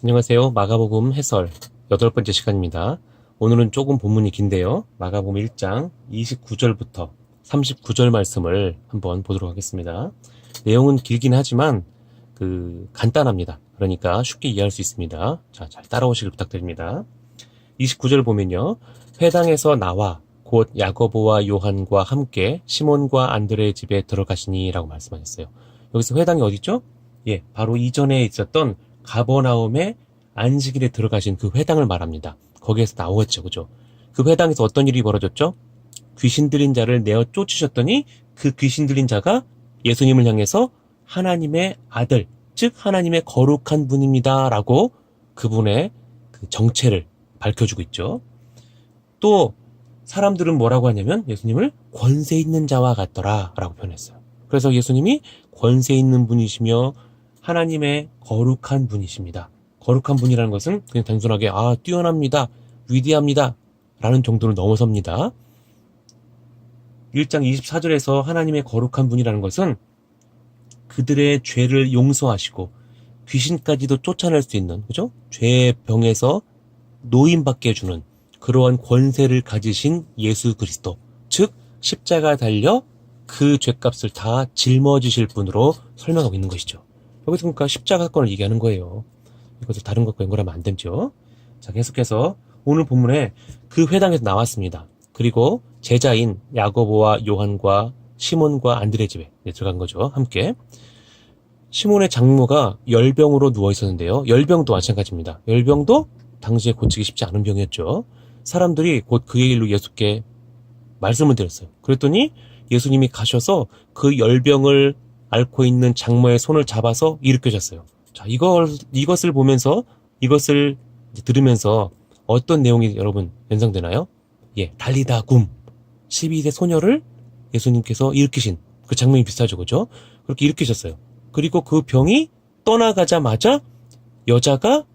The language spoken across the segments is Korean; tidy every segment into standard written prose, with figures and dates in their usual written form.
안녕하세요. 마가복음 해설 8번째 시간입니다. 오늘은 조금 본문이 긴데요. 마가복음 1장 29절부터 39절 말씀을 한번 보도록 하겠습니다. 내용은 길긴 하지만 간단합니다. 그러니까 쉽게 이해할 수 있습니다. 자, 잘 따라오시길 부탁드립니다. 29절 보면요. 회당에서 나와 곧 야고보와 요한과 함께 시몬과 안드레의 집에 들어가시니 라고 말씀하셨어요. 여기서 회당이 어디죠? 예, 바로 이전에 있었던 가버나움의 안식일에 들어가신 그 회당을 말합니다. 거기에서 나오겠죠, 그죠? 그 회당에서 어떤 일이 벌어졌죠? 귀신 들린 자를 내어 쫓으셨더니 그 귀신 들린 자가 예수님을 향해서 하나님의 아들, 즉 하나님의 거룩한 분입니다 라고 그분의 그 정체를 밝혀주고 있죠. 또 사람들은 뭐라고 하냐면 예수님을 권세 있는 자와 같더라 라고 표현했어요. 그래서 예수님이 권세 있는 분이시며 하나님의 거룩한 분이십니다. 거룩한 분이라는 것은 그냥 단순하게 뛰어납니다, 위대합니다 라는 정도를 넘어섭니다. 1장 24절에서 하나님의 거룩한 분이라는 것은 그들의 죄를 용서하시고 귀신까지도 쫓아낼 수 있는, 그죠? 죄의 병에서 노임받게 해주는 그러한 권세를 가지신 예수 그리스도, 즉 십자가 달려 그 죄값을 다 짊어지실 분으로 설명하고 있는 것이죠. 여기서 그러니까 십자가 사건을 얘기하는 거예요. 이것을 다른 것과 연결하면 안 되죠. 자, 계속해서 오늘 본문에 그 회당에서 나왔습니다. 그리고 제자인 야고보와 요한과 시몬과 안드레 집에 들어간 거죠. 함께. 시몬의 장모가 열병으로 누워 있었는데요. 열병도 마찬가지입니다. 열병도 당시에 고치기 쉽지 않은 병이었죠. 사람들이 곧 그의 일로 예수께 말씀을 드렸어요. 그랬더니 예수님이 가셔서 그 열병을 앓고 있는 장모의 손을 잡아서 일으켜줬어요. 자, 이것을 보면서, 이것을 들으면서 어떤 내용이 여러분 연상되나요? 예, 달리다 굼. 12세 소녀를 예수님께서 일으키신 그 장면이 비슷하죠, 그죠? 그렇게 일으키셨어요. 그리고 그 병이 떠나가자마자 여자가,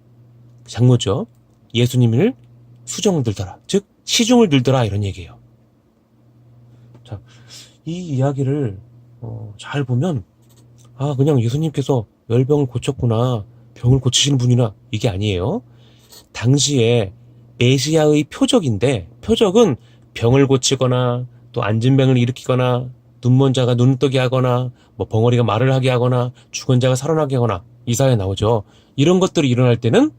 장모죠, 예수님을 수정을 들더라. 즉, 시중을 들더라. 이런 얘기예요. 자, 이 이야기를 잘 보면 그냥 예수님께서 열병을 고쳤구나, 병을 고치시는 분이나, 이게 아니에요. 당시에 메시아의 표적인데, 표적은 병을 고치거나 또 앉은 병을 일으키거나 눈먼 자가 눈을 뜨게 하거나 뭐 벙어리가 말을 하게 하거나 죽은 자가 살아나게 하거나 이사에 나오죠. 이런 것들이 일어날 때는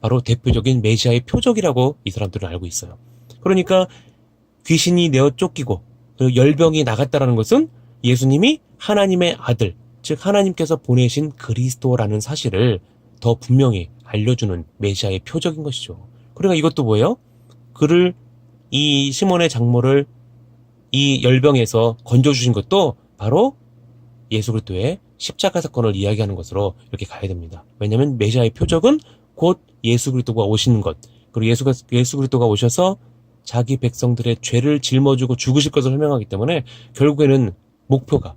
바로 대표적인 메시아의 표적이라고 이 사람들은 알고 있어요. 그러니까 귀신이 내어 쫓기고 열병이 나갔다라는 것은 예수님이 하나님의 아들, 즉 하나님께서 보내신 그리스도라는 사실을 더 분명히 알려주는 메시아의 표적인 것이죠. 그러니까 이것도 뭐예요? 그를, 이 시몬의 장모를 이 열병에서 건져주신 것도 바로 예수 그리스도의 십자가 사건을 이야기하는 것으로 이렇게 가야 됩니다. 왜냐하면 메시아의 표적은 곧 예수 그리스도가 오시는 것, 그리고 예수 그리스도가 오셔서 자기 백성들의 죄를 짊어지고 죽으실 것을 설명하기 때문에 결국에는 목표가,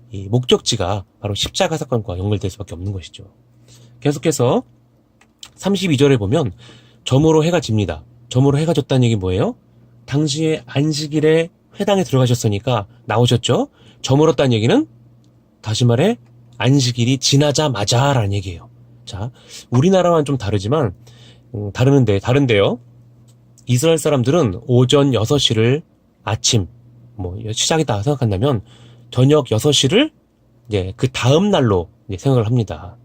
이 목적지가 바로 십자가 사건과 연결될 수밖에 없는 것이죠. 계속해서 32절에 보면 저물어 해가 집니다. 저물어 해가 졌다는 얘기 뭐예요? 당시에 안식일에 회당에 들어가셨으니까 나오셨죠? 저물었다는 얘기는 다시 말해 안식일이 지나자마자 라는 얘기예요. 자, 우리나라와는 좀 다르지만 다른데요. 이스라엘 사람들은 오전 6시를 아침 시작이다 생각한다면 저녁 6시를 이제 그 다음 날로 이제 생각을 합니다.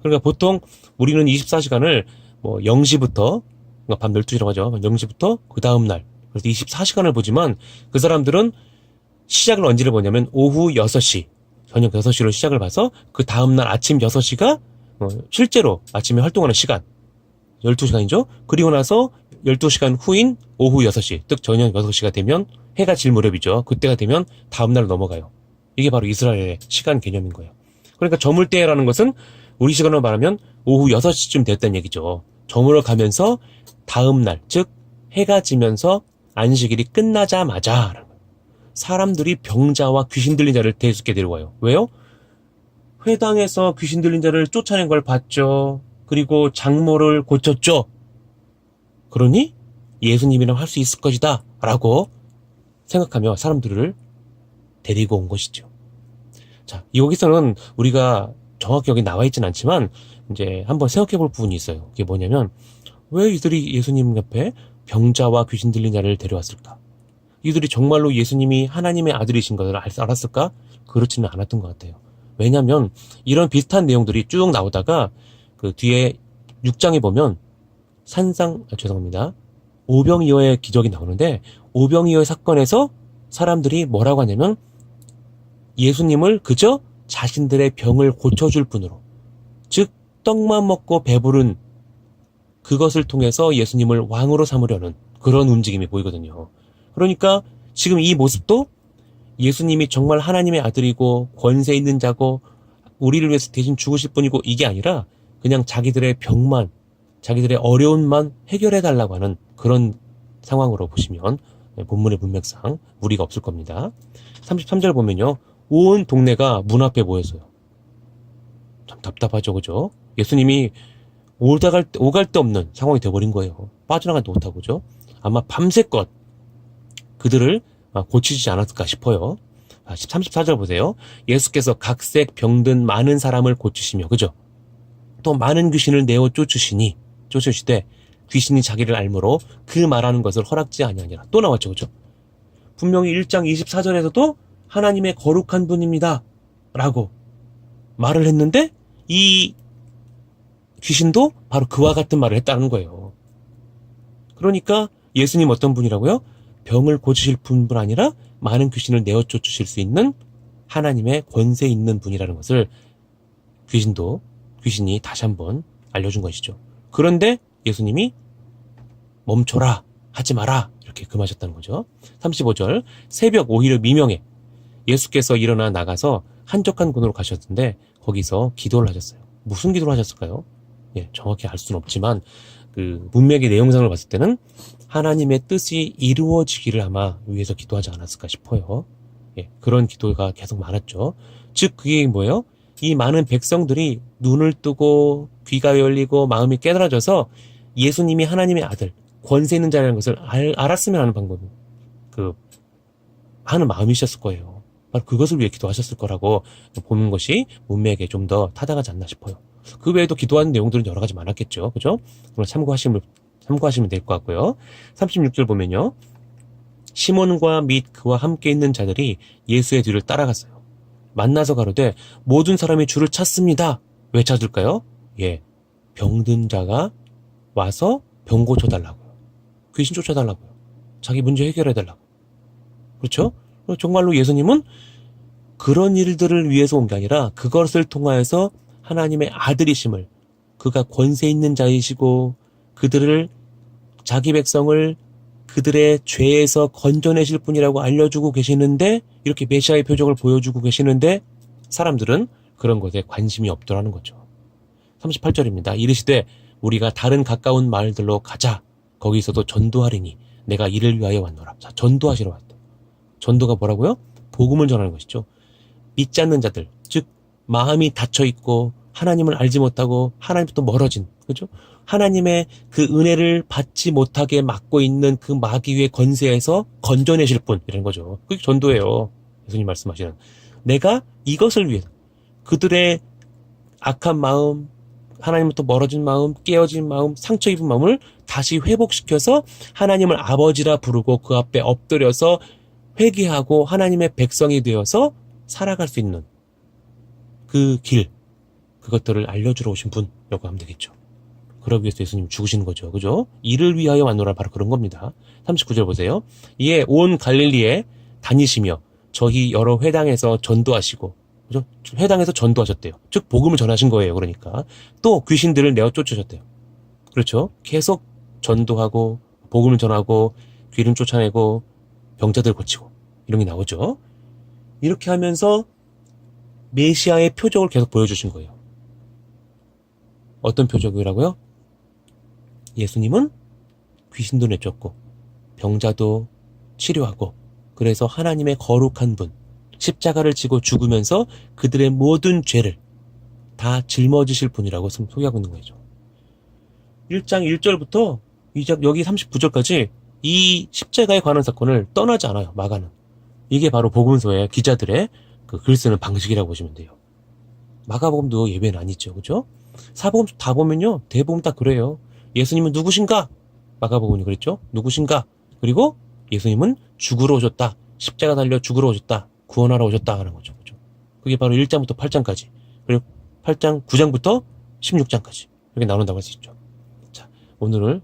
그러니까 보통 우리는 24시간을 0시부터, 그러니까 밤 12시라고 하죠. 0시부터 그 다음 날, 그래서 24시간을 보지만 그 사람들은 시작을 언제를 보냐면 오후 6시, 저녁 6시로 시작을 봐서 그 다음 날 아침 6시가 실제로 아침에 활동하는 시간 12시간이죠. 그리고 나서 12시간 후인 오후 6시, 즉 저녁 6시가 되면 해가 질 무렵이죠. 그때가 되면 다음 날로 넘어가요. 이게 바로 이스라엘의 시간 개념인 거예요. 그러니까 저물 때라는 것은 우리 시간으로 말하면 오후 6시쯤 됐다는 얘기죠. 저물어 가면서 다음 날, 즉 해가 지면서 안식일이 끝나자마자 사람들이 병자와 귀신 들린 자를 대수께 데려와요. 왜요? 회당에서 귀신 들린 자를 쫓아낸 걸 봤죠. 그리고 장모를 고쳤죠. 그러니 예수님이랑 할 수 있을 것이다 라고 생각하며 사람들을 데리고 온 것이죠. 자, 여기서는 우리가 정확히 여기 나와 있진 않지만 이제 한번 생각해 볼 부분이 있어요. 그게 뭐냐면, 왜 이들이 예수님 옆에 병자와 귀신 들린 자를 데려왔을까? 이들이 정말로 예수님이 하나님의 아들이신 것을 알았을까? 그렇지는 않았던 것 같아요. 왜냐면 이런 비슷한 내용들이 쭉 나오다가 그 뒤에 6장에 보면 죄송합니다. 오병이어의 기적이 나오는데, 오병이어의 사건에서 사람들이 뭐라고 하냐면 예수님을 그저 자신들의 병을 고쳐줄 뿐으로, 즉 떡만 먹고 배부른 그것을 통해서 예수님을 왕으로 삼으려는 그런 움직임이 보이거든요. 그러니까 지금 이 모습도 예수님이 정말 하나님의 아들이고 권세 있는 자고 우리를 위해서 대신 죽으실 분이고 이게 아니라 그냥 자기들의 병만, 자기들의 어려움만 해결해달라고 하는 그런 상황으로 보시면 본문의 문맥상 무리가 없을 겁니다. 33절 보면요. 온 동네가 문 앞에 모였어요. 참 답답하죠, 그죠? 예수님이 오갈 데 없는 상황이 되어버린 거예요. 빠져나가지 못하고, 그죠? 아마 밤새껏 그들을 고치지 않았을까 싶어요. 34절 보세요. 예수께서 각색 병든 많은 사람을 고치시며, 그죠? 또 많은 귀신을 내어 쫓으시되 귀신이 자기를 알므로 그 말하는 것을 허락지 아니하니라. 또 나왔죠, 그죠? 분명히 1장 24절에서도 하나님의 거룩한 분입니다 라고 말을 했는데 이 귀신도 바로 그와 같은 말을 했다는 거예요. 그러니까 예수님 어떤 분이라고요? 병을 고치실 분뿐 아니라 많은 귀신을 내어 쫓으실 수 있는 하나님의 권세 있는 분이라는 것을 귀신이 다시 한번 알려준 것이죠. 그런데 예수님이 멈춰라, 하지 마라, 이렇게 금하셨다는 거죠. 35절, 새벽 오히려 미명에 예수께서 일어나 나가서 한적한 곳으로 가셨는데 거기서 기도를 하셨어요. 무슨 기도를 하셨을까요? 예, 정확히 알 수는 없지만 그 문맥의 내용상을 봤을 때는 하나님의 뜻이 이루어지기를 아마 위해서 기도하지 않았을까 싶어요. 예, 그런 기도가 계속 많았죠. 즉 그게 뭐예요? 이 많은 백성들이 눈을 뜨고 귀가 열리고 마음이 깨달아져서 예수님이 하나님의 아들, 권세 있는 자라는 것을 알았으면 하는 방법, 하는 마음이셨을 거예요. 바로 그것을 위해 기도하셨을 거라고 보는 것이 문맥에 좀 더 타당하지 않나 싶어요. 그 외에도 기도하는 내용들은 여러 가지 많았겠죠. 그죠? 그걸 참고하시면 될 것 같고요. 36절 보면요. 시몬과 및 그와 함께 있는 자들이 예수의 뒤를 따라갔어요. 만나서 가로되 모든 사람이 주를 찾습니다. 왜 찾을까요? 예, 병든 자가 와서 병 고쳐달라고요. 귀신 쫓아달라고요. 자기 문제 해결해달라고. 그렇죠? 정말로 예수님은 그런 일들을 위해서 온 게 아니라 그것을 통하여서 하나님의 아들이심을, 그가 권세 있는 자이시고 그들을, 자기 백성을 그들의 죄에서 건져내실 분이라고 알려주고 계시는데, 이렇게 메시아의 표적을 보여주고 계시는데 사람들은 그런 것에 관심이 없더라는 거죠. 38절입니다. 이르시되 우리가 다른 가까운 마을들로 가자. 거기서도 전도하리니 내가 이를 위하여 왔노라. 자, 전도하시러 왔다. 전도가 뭐라고요? 복음을 전하는 것이죠. 믿지 않는 자들, 즉 마음이 닫혀있고 하나님을 알지 못하고 하나님부터 멀어진, 그죠? 하나님의 그 은혜를 받지 못하게 막고 있는 그 마귀의 권세에서 건져내실 분이라는 거죠. 그게 전도예요. 예수님 말씀하시는. 내가 이것을 위해 그들의 악한 마음, 하나님부터 멀어진 마음, 깨어진 마음, 상처 입은 마음을 다시 회복시켜서 하나님을 아버지라 부르고 그 앞에 엎드려서 회개하고 하나님의 백성이 되어서 살아갈 수 있는 그 길, 그것들을 알려주러 오신 분이라고 하면 되겠죠. 그러기 위해서 예수님 죽으시는 거죠. 그죠? 이를 위하여 왔노라, 바로 그런 겁니다. 39절 보세요. 이에 온 갈릴리에 다니시며 저희 여러 회당에서 전도하시고, 그죠? 회당에서 전도하셨대요. 즉 복음을 전하신 거예요. 그러니까 또 귀신들을 내어 쫓으셨대요. 그렇죠? 계속 전도하고 복음을 전하고 귀신 쫓아내고 병자들 고치고 이런 게 나오죠. 이렇게 하면서 메시아의 표적을 계속 보여주신 거예요. 어떤 표적이라고요? 예수님은 귀신도 내쫓고 병자도 치료하고, 그래서 하나님의 거룩한 분, 십자가를 지고 죽으면서 그들의 모든 죄를 다 짊어지실 분이라고 소개하고 있는 거죠. 1장 1절부터 여기 39절까지 이 십자가에 관한 사건을 떠나지 않아요. 마가는. 이게 바로 복음서의 기자들의 그 글 쓰는 방식이라고 보시면 돼요. 마가복음도 예외는 아니죠. 그죠? 사복음 다 보면요. 대부분 다 그래요. 예수님은 누구신가? 마가복음이 그랬죠. 누구신가? 그리고 예수님은 죽으러 오셨다. 십자가 달려 죽으러 오셨다. 구원하러 오셨다 하는 거죠. 그죠? 그게 바로 1장부터 8장까지. 그리고 8장 9장부터 16장까지. 이렇게 나눈다고 할 수 있죠. 자, 오늘은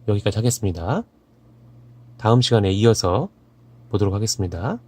여기까지 하겠습니다. 다음 시간에 이어서 보도록 하겠습니다.